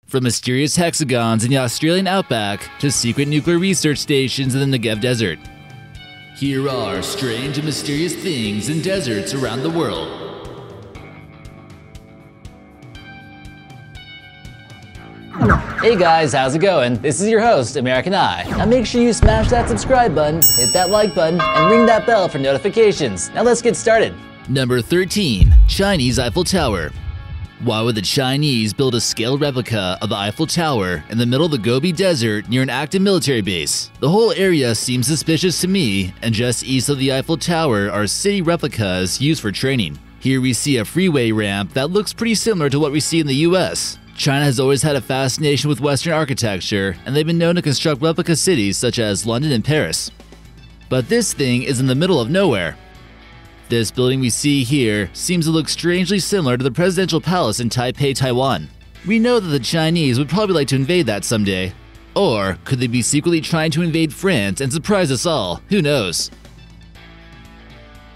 From mysterious hexagons in the Australian Outback to secret nuclear research stations in the Negev desert. Here are strange and mysterious things in deserts around the world. Hey guys, how's it going? This is your host, American Eye. Now make sure you smash that subscribe button, hit that like button, and ring that bell for notifications. Now let's get started. Number 13. Chinese Eiffel Tower. Why would the Chinese build a scaled replica of the Eiffel Tower in the middle of the Gobi Desert near an active military base? The whole area seems suspicious to me, and just east of the Eiffel Tower are city replicas used for training. Here we see a freeway ramp that looks pretty similar to what we see in the US. China has always had a fascination with Western architecture, and they've been known to construct replica cities such as London and Paris. But this thing is in the middle of nowhere. This building we see here seems to look strangely similar to the presidential palace in Taipei, Taiwan. We know that the Chinese would probably like to invade that someday. Or could they be secretly trying to invade France and surprise us all? Who knows?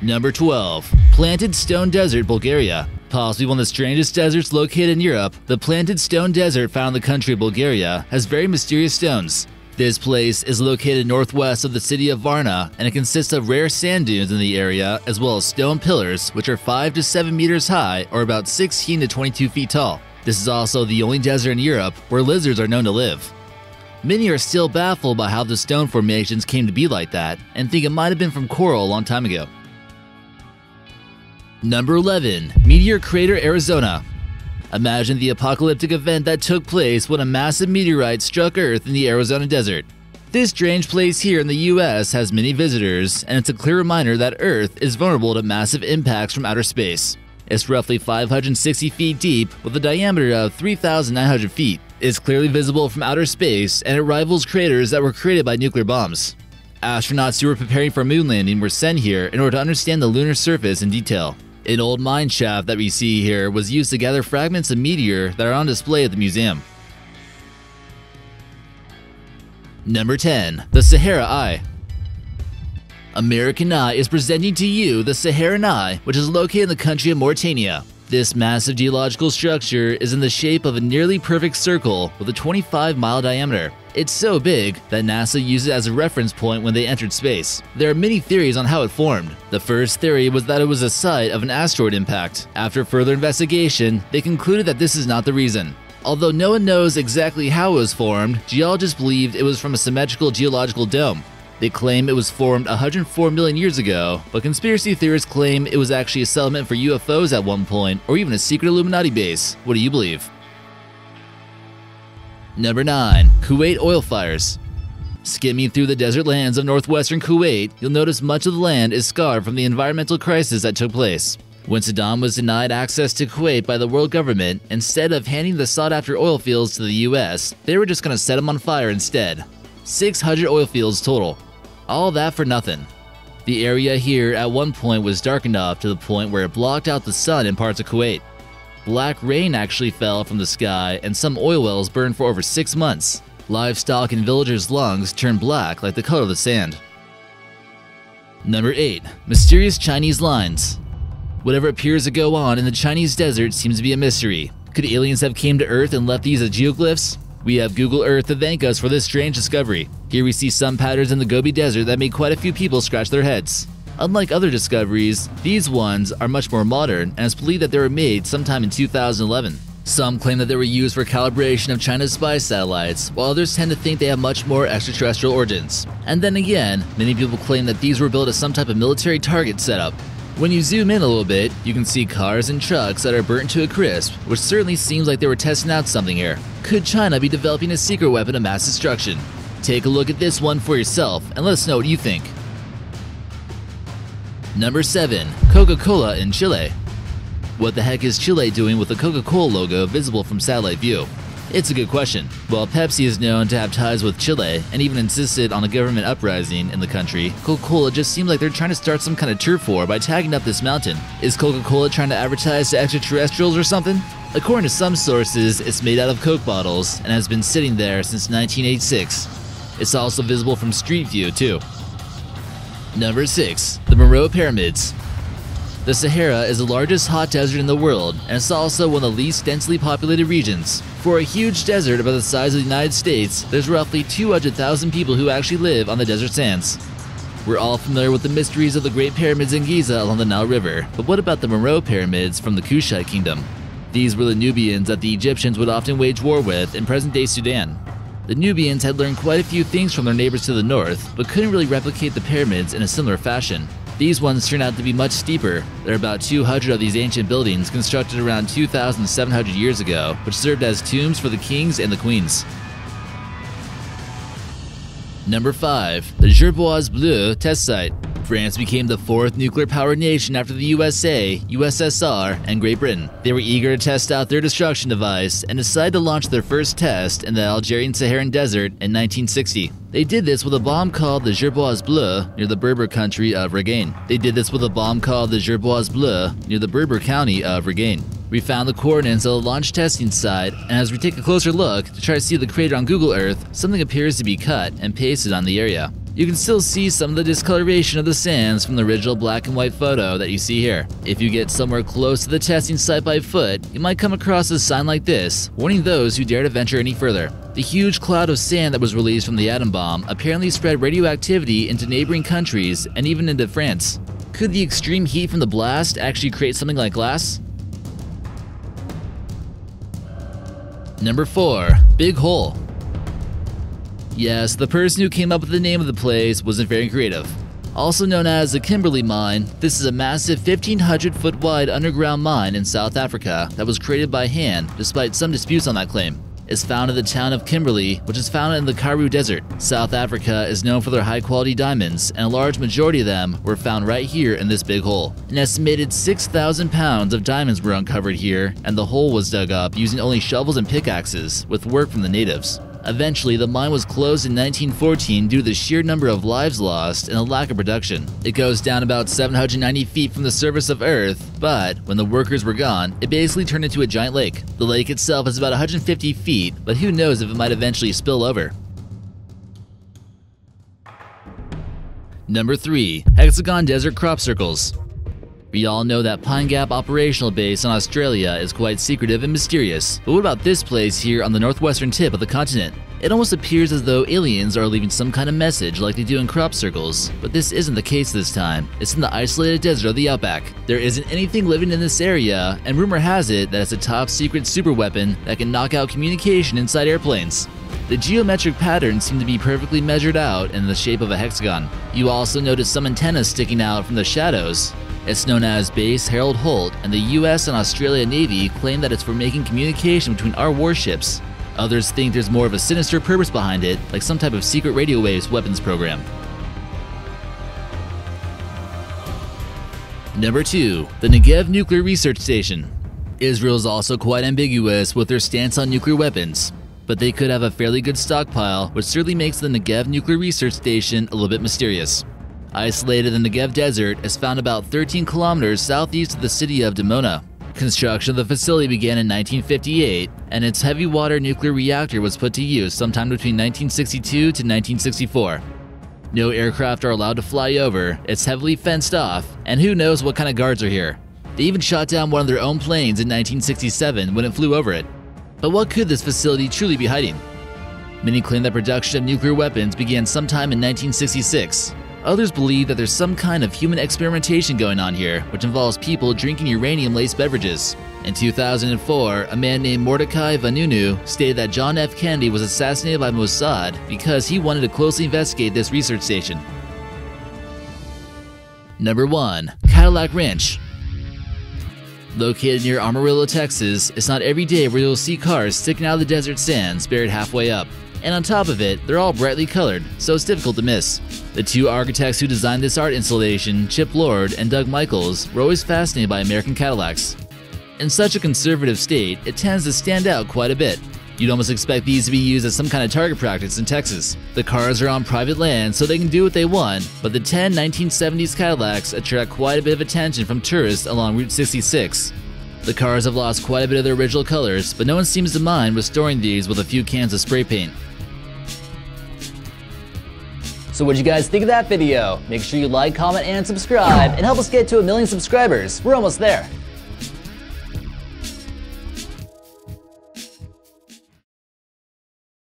Number 12. Planted Stone Desert, Bulgaria. Possibly one of the strangest deserts located in Europe, the Planted Stone Desert found in the country of Bulgaria has very mysterious stones. This place is located northwest of the city of Varna, and it consists of rare sand dunes in the area as well as stone pillars which are 5 to 7 meters high or about 16 to 22 feet tall. This is also the only desert in Europe where lizards are known to live. Many are still baffled by how the stone formations came to be like that and think it might have been from coral a long time ago. Number 11. Meteor Crater, Arizona. Imagine the apocalyptic event that took place when a massive meteorite struck Earth in the Arizona desert. This strange place here in the US has many visitors, and it's a clear reminder that Earth is vulnerable to massive impacts from outer space. It's roughly 560 feet deep with a diameter of 3,900 feet. It's clearly visible from outer space, and it rivals craters that were created by nuclear bombs. Astronauts who were preparing for a moon landing were sent here in order to understand the lunar surface in detail. An old mine shaft that we see here was used to gather fragments of meteor that are on display at the museum. Number 10. The Sahara I. American Eye is presenting to you the Sahara I, which is located in the country of Mauritania. This massive geological structure is in the shape of a nearly perfect circle with a 25-mile diameter. It's so big that NASA used it as a reference point when they entered space. There are many theories on how it formed. The first theory was that it was a site of an asteroid impact. After further investigation, they concluded that this is not the reason. Although no one knows exactly how it was formed, geologists believed it was from a symmetrical geological dome. They claim it was formed 104 million years ago, but conspiracy theorists claim it was actually a settlement for UFOs at one point, or even a secret Illuminati base. What do you believe? Number 9. Kuwait oil fires. Skimming through the desert lands of northwestern Kuwait, you'll notice much of the land is scarred from the environmental crisis that took place. When Saddam was denied access to Kuwait by the world government, instead of handing the sought-after oil fields to the US, they were just going to set them on fire instead. 600 oil fields total. All that for nothing. The area here at one point was dark enough to the point where it blocked out the sun in parts of Kuwait. Black rain actually fell from the sky, and some oil wells burned for over 6 months. Livestock and villagers' lungs turned black like the color of the sand. Number 8. Mysterious Chinese lines. Whatever appears to go on in the Chinese desert seems to be a mystery. Could aliens have came to Earth and left these as geoglyphs? We have Google Earth to thank us for this strange discovery. Here we see some patterns in the Gobi Desert that made quite a few people scratch their heads. Unlike other discoveries, these ones are much more modern, and it's believed that they were made sometime in 2011. Some claim that they were used for calibration of China's spy satellites, while others tend to think they have much more extraterrestrial origins. And then again, many people claim that these were built as some type of military target setup. When you zoom in a little bit, you can see cars and trucks that are burnt to a crisp, which certainly seems like they were testing out something here. Could China be developing a secret weapon of mass destruction? Take a look at this one for yourself and let us know what you think. Number 7. CocaCola in Chile. What the heck is Chile doing with the Coca-Cola logo visible from satellite view? It's a good question. While Pepsi is known to have ties with Chile and even insisted on a government uprising in the country, Coca-Cola just seems like they're trying to start some kind of turf war by tagging up this mountain. Is Coca-Cola trying to advertise to extraterrestrials or something? According to some sources, it's made out of Coke bottles and has been sitting there since 1986. It's also visible from street view too. Number 6. The Morocco Pyramids. The Sahara is the largest hot desert in the world, and it's also one of the least densely populated regions. For a huge desert about the size of the United States, there's roughly 200,000 people who actually live on the desert sands. We're all familiar with the mysteries of the Great Pyramids in Giza along the Nile River, but what about the Morocco Pyramids from the Kushite Kingdom? These were the Nubians that the Egyptians would often wage war with in present-day Sudan. The Nubians had learned quite a few things from their neighbors to the north, but couldn't really replicate the pyramids in a similar fashion. These ones turned out to be much steeper. There are about 200 of these ancient buildings constructed around 2,700 years ago, which served as tombs for the kings and the queens. Number 5. The Gerboise Bleue test site. France became the fourth nuclear-powered nation after the USA, USSR, and Great Britain. They were eager to test out their destruction device and decided to launch their first test in the Algerian Saharan Desert in 1960. They did this with a bomb called the Gerboise Bleue near the Berber country of Reggane. We found the coordinates of the launch testing site, and as we take a closer look to try to see the crater on Google Earth, something appears to be cut and pasted on the area. You can still see some of the discoloration of the sands from the original black and white photo that you see here. If you get somewhere close to the testing site by foot, you might come across a sign like this, warning those who dare to venture any further. The huge cloud of sand that was released from the atom bomb apparently spread radioactivity into neighboring countries and even into France. Could the extreme heat from the blast actually create something like glass? Number 4. Big Hole. Yes, the person who came up with the name of the place wasn't very creative. Also known as the Kimberley Mine, this is a massive 1,500-foot wide underground mine in South Africa that was created by hand, despite some disputes on that claim. It's found in the town of Kimberley, which is found in the Karoo Desert. South Africa is known for their high-quality diamonds, and a large majority of them were found right here in this big hole. An estimated 6,000 pounds of diamonds were uncovered here, and the hole was dug up using only shovels and pickaxes, with work from the natives. Eventually, the mine was closed in 1914 due to the sheer number of lives lost and the lack of production. It goes down about 790 feet from the surface of Earth, but when the workers were gone, it basically turned into a giant lake. The lake itself is about 150 feet, but who knows if it might eventually spill over. Number 3. Hexagon Desert Crop Circles. We all know that Pine Gap operational base in Australia is quite secretive and mysterious, but what about this place here on the northwestern tip of the continent? It almost appears as though aliens are leaving some kind of message like they do in crop circles, but this isn't the case this time. It's in the isolated desert of the Outback. There isn't anything living in this area, and rumor has it that it's a top secret superweapon that can knock out communication inside airplanes. The geometric patterns seem to be perfectly measured out in the shape of a hexagon. You also notice some antennas sticking out from the shadows. It's known as Base Harold Holt, and the US and Australia Navy claim that it's for making communication between our warships. Others think there's more of a sinister purpose behind it, like some type of secret radio waves weapons program. Number 2. The Negev Nuclear Research Station. Israel is also quite ambiguous with their stance on nuclear weapons, but they could have a fairly good stockpile, which certainly makes the Negev Nuclear Research Station a little bit mysterious. Isolated in the Negev Desert, is found about 13 kilometers southeast of the city of Dimona. Construction of the facility began in 1958, and its heavy water nuclear reactor was put to use sometime between 1962 to 1964. No aircraft are allowed to fly over, it's heavily fenced off, and who knows what kind of guards are here. They even shot down one of their own planes in 1967 when it flew over it. But what could this facility truly be hiding? Many claim that production of nuclear weapons began sometime in 1966. Others believe that there's some kind of human experimentation going on here, which involves people drinking uranium-laced beverages. In 2004, a man named Mordecai Vanunu stated that John F. Kennedy was assassinated by Mossad because he wanted to closely investigate this research station. Number 1. Cadillac Ranch. Located near Amarillo, Texas, it's not every day where you'll see cars sticking out of the desert sands buried halfway up. And on top of it, they're all brightly colored, so it's difficult to miss. The two architects who designed this art installation, Chip Lord and Doug Michaels, were always fascinated by American Cadillacs. In such a conservative state, it tends to stand out quite a bit. You'd almost expect these to be used as some kind of target practice in Texas. The cars are on private land, so they can do what they want, but the 10 1970s Cadillacs attract quite a bit of attention from tourists along Route 66. The cars have lost quite a bit of their original colors, but no one seems to mind restoring these with a few cans of spray paint. So what'd you guys think of that video? Make sure you like, comment, and subscribe, and help us get to 1 million subscribers. We're almost there.